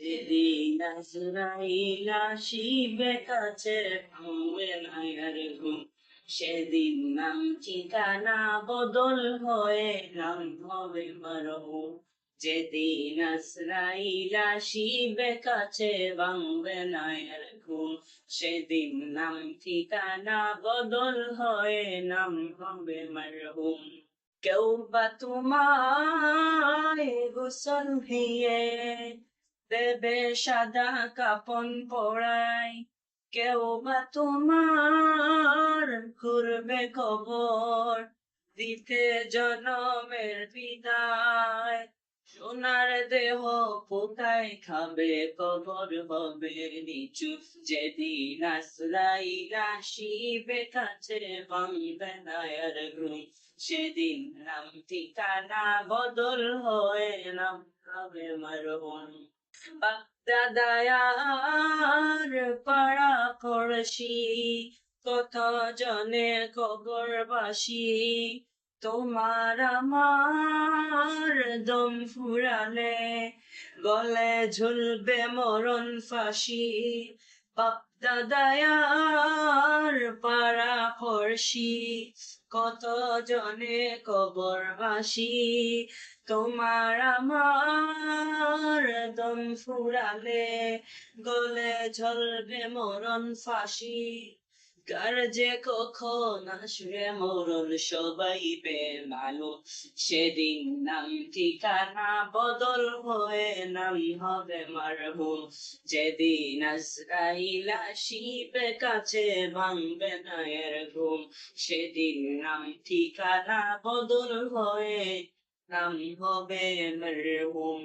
যেদিন আজরাইল আসিবে কাছে, ভাঙবে না আর ঘুম। সেদিন নাম ঠিকানা বদল হয়ে নাম হবে মরহুম। যেদিন আজরাইল আসিবে কাছে, ভাঙবে না আর ঘুম। সেদিন নাম ঠিকানা বদল হয়ে নাম হবে মরহুম। কেউ বা তোমায় গোসল দিয়ে দেবে সাদা কাপন পরাই, কেউ বা তোমার ঘুরবে কবর দিতে জনমের বিদায়। সোনার দেহ পোকায় খাবে, কবর হবে নিচু। যেদিন আজরাইল আসিবে কাছে, ভাঙবে না আর ঘুম। সেদিন নাম ঠিকানা বদল হয়ে নাম হবে মরহুম। বাগদাদায়ার পাড়া পড়শি, কত জনে কবরবাসী। তোমার আমার দম ফুরালে গলে ঝুলবে মরণ ফাঁসি। বাগদাদায়ার পাড়া পড়শি, কত জনে কবরবাসী। তোমার আমার দম ফুরালে গলে ঝলবে মরণ ফাঁসি। কার যে কখন আসবে মরণ সবাই বেমালুম। সেদিন নাম ঠিকানা বদল হয়ে নাম হবে মরহুম। যেদিন আজরাইল আসিবে কাছে, ভাঙবে না এর ঘুম। সেদিন নাম ঠিকানা বদল হয়ে নাম হবে মরহুম।